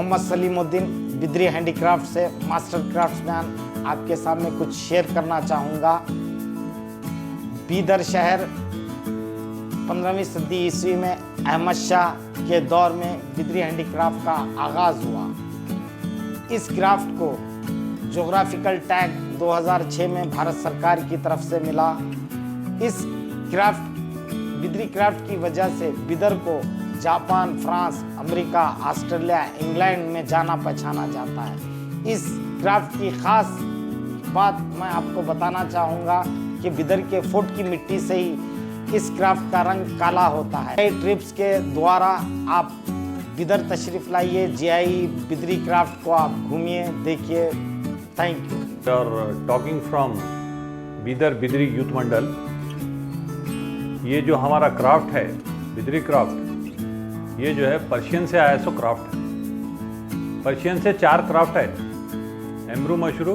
Mohammad Salimuddin Bidri handicraft से master craftsman आपके सामने कुछ शेयर करना चाहूँगा। बीदर शहर 15वीं सदी ईस्वी में अहमद शाह के दौर में बिदरी हैंडीक्राफ्ट का आगाज़ हुआ। इस क्राफ्ट को जोग्राफिकल टैग 2006 में भारत सरकार की तरफ से मिला। इस बिदरी क्राफ्ट की वजह से बिदर को Japan, France, America, Australia, England में जाना पहचाना जाता है। इस क्राफ्ट की ख़ास बात मैं आपको बताना चाहूँगा कि बिदर के फोर्ट की मिट्टी से ही इस क्राफ्ट का रंग काला होता है। कई ट्रिप्स के द्वारा आप बिदर तशरीफ़ लाइए, जीआई बिदरी क्राफ्ट को आप घूमिए, देखिए। Thank you. Talking from Bidar Bidri youth Mandal. ये जो हमारा क्राफ्ट है बिदरी क्राफ्ट, ये जो है पर्शियन से आया सो क्राफ्ट है। पर्शियन से 4 क्राफ्ट है: एम्ब्रू मशरू,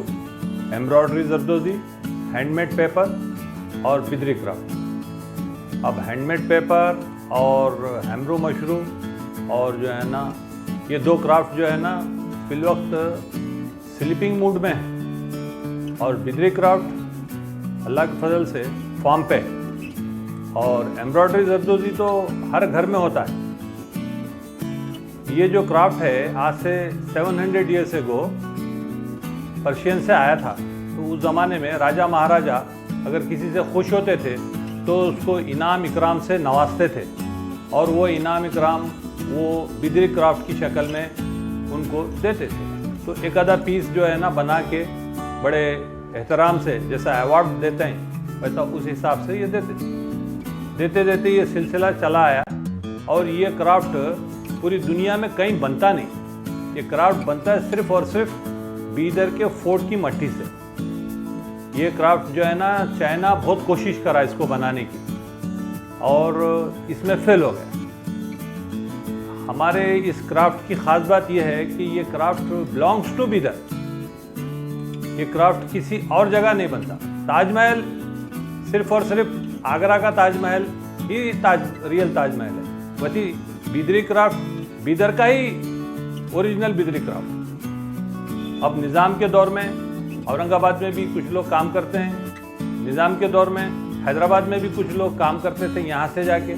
एम्ब्रॉयडरी जरदोजी, हैंडमेड पेपर और बिदरी क्राफ्ट। अब हैंडमेड पेपर और एम्ब्रू मशरू और जो है ना ये 2 क्राफ्ट जो है ना फिल वक्त स्लीपिंग मूड में है, और बिदरी क्राफ्ट अल्लाह के फजल से फॉर्म पे है। और एम्ब्रॉयडरी जरदोजी तो हर घर में होता है। ये जो क्राफ्ट है आज से 700 ईयर्स एगो पर्शियन से आया था। तो उस ज़माने में राजा महाराजा अगर किसी से खुश होते थे तो उसको इनाम इकराम से नवाजते थे, और वो इनाम इकराम वो बिदरी क्राफ्ट की शक्ल में उनको देते थे। तो एक आधा पीस जो है ना बना के बड़े एहतराम से, जैसा अवार्ड देते हैं वैसा उस हिसाब से ये देते देते ये सिलसिला चला आया। और ये क्राफ्ट पूरी दुनिया में कहीं बनता नहीं। ये क्राफ्ट बनता है सिर्फ और सिर्फ बीदर के फोर्ट की मट्टी से। ये क्राफ्ट जो है ना चाइना बहुत कोशिश करा इसको बनाने की, और इसमें फेल हो गया। हमारे इस क्राफ्ट की ख़ास बात यह है कि ये क्राफ्ट बिलोंग्स टू बिदर। ये क्राफ्ट किसी और जगह नहीं बनता। ताजमहल सिर्फ और सिर्फ आगरा का ताजमहल ही रियल ताजमहल है। वही बिदरी क्राफ्ट बिदर का ही ओरिजिनल बिदरी क्राफ्ट। अब निज़ाम के दौर में औरंगाबाद में भी कुछ लोग काम करते हैं, निज़ाम के दौर में हैदराबाद में भी कुछ लोग काम करते थे यहाँ से जाके,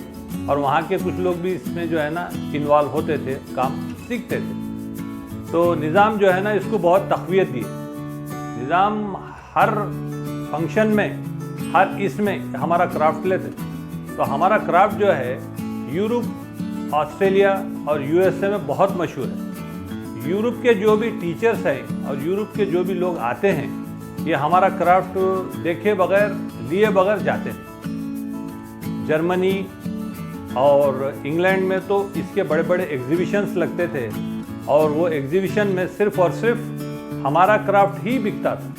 और वहाँ के कुछ लोग भी इसमें जो है ना इन्वॉल्व होते थे, काम सीखते थे। तो निज़ाम जो है ना इसको बहुत तक़वियत दी। निज़ाम हर फंक्शन में, हर इसमें हमारा क्राफ्ट लेते। तो हमारा क्राफ्ट जो है यूरोप, ऑस्ट्रेलिया और यूएसए में बहुत मशहूर है। यूरोप के जो भी टीचर्स हैं और यूरोप के जो भी लोग आते हैं, ये हमारा क्राफ्ट देखे बगैर, लिए बगैर जाते हैं। जर्मनी और इंग्लैंड में तो इसके बड़े बड़े एग्जीबिशंस लगते थे, और वो एग्जीबिशन में सिर्फ और सिर्फ हमारा क्राफ्ट ही बिकता था।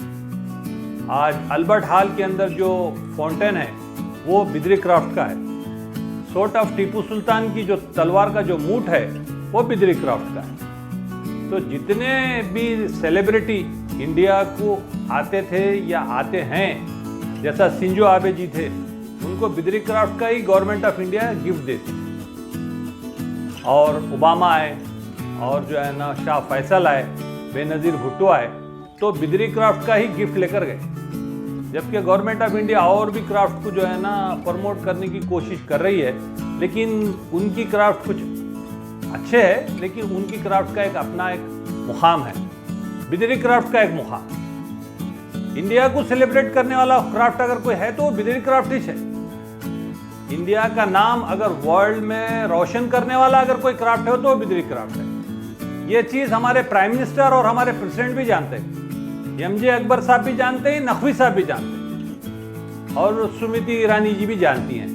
आज अल्बर्ट हॉल के अंदर जो फाउंटेन है वो बिदरी क्राफ्ट का है। सोर्ट ऑफ टीपू सुल्तान की जो तलवार का जो मूठ है वो बिदरी क्राफ्ट का है। तो जितने भी सेलिब्रिटी इंडिया को आते थे या आते हैं, जैसा शिंजो आबे जी थे, उनको बिदरी क्राफ्ट का ही गवर्नमेंट ऑफ इंडिया गिफ्ट देती। और ओबामा आए, और जो है ना शाह फैसल आए, बेनज़ीर भुट्टो आए, तो बिदरी क्राफ्ट का ही गिफ्ट लेकर गए। जबकि गवर्नमेंट ऑफ इंडिया और भी क्राफ्ट को जो है ना प्रमोट करने की कोशिश कर रही है, लेकिन उनकी क्राफ्ट कुछ अच्छे है, लेकिन उनकी क्राफ्ट का एक अपना एक मुकाम है। बिदरी क्राफ्ट का एक मुकाम। इंडिया को सेलिब्रेट करने वाला क्राफ्ट अगर कोई है तो वो बिदरी क्राफ्ट ही है। इंडिया का नाम अगर वर्ल्ड में रोशन करने वाला अगर कोई क्राफ्ट है तो वो बिदरी क्राफ्ट है। ये चीज़ हमारे प्राइम मिनिस्टर और हमारे प्रेसिडेंट भी जानते हैं। एमजे अकबर साहब भी जानते हैं, नकवी साहब भी जानते हैं, और स्मृति ईरानी जी भी जानती हैं।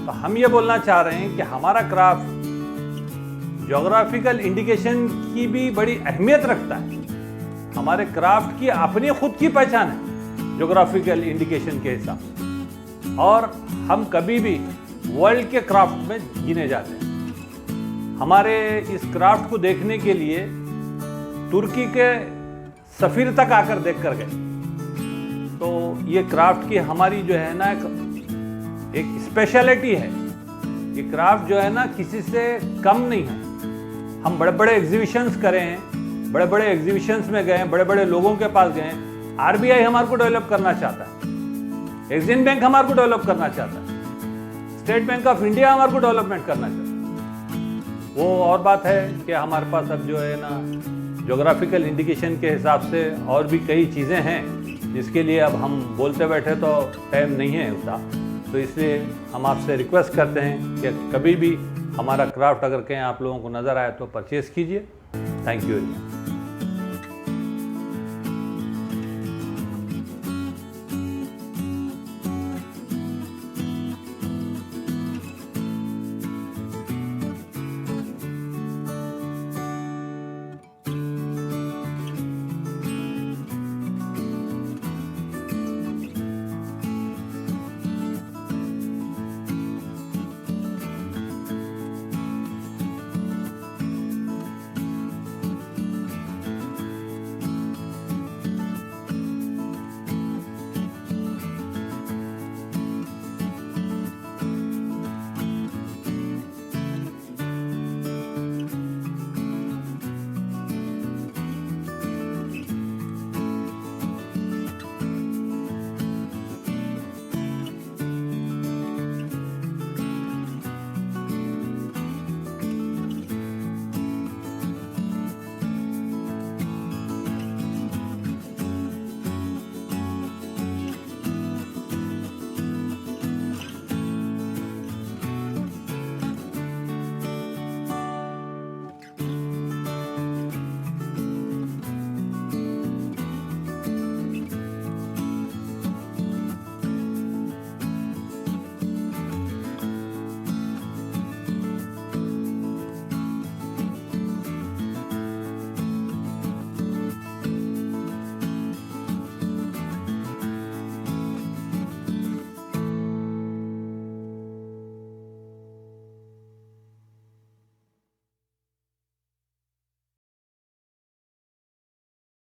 तो हम ये बोलना चाह रहे हैं कि हमारा क्राफ्ट ज्योग्राफिकल इंडिकेशन की भी बड़ी अहमियत रखता है। हमारे क्राफ्ट की अपनी खुद की पहचान है ज्योग्राफिकल इंडिकेशन के हिसाब से, और हम कभी भी वर्ल्ड के क्राफ्ट में गिने जाते हैं। हमारे इस क्राफ्ट को देखने के लिए तुर्की के सफ़ीर तक आकर देख कर गए। तो ये क्राफ्ट की हमारी जो है ना एक स्पेशलिटी है। ये क्राफ्ट जो है ना किसी से कम नहीं है। हम बड़े बड़े एग्जीबिशंस करे हैं, बड़े बड़े एग्जीबिशंस में गए हैं, बड़े बड़े लोगों के पास गए हैं। आरबीआई हमारे को डेवलप करना चाहता है, एक्सिम बैंक हमारे को डेवलप करना चाहता है, स्टेट बैंक ऑफ इंडिया हमारे को डेवलपमेंट करना चाहता है। वो और बात है कि हमारे पास अब जो है ना ज्योग्राफिकल इंडिकेशन के हिसाब से और भी कई चीज़ें हैं जिसके लिए अब हम बोलते बैठे तो टाइम नहीं है उतना, तो इसलिए हम आपसे रिक्वेस्ट करते हैं कि कभी भी हमारा क्राफ्ट अगर कहीं आप लोगों को नज़र आए तो परचेज़ कीजिए। Thank you very much.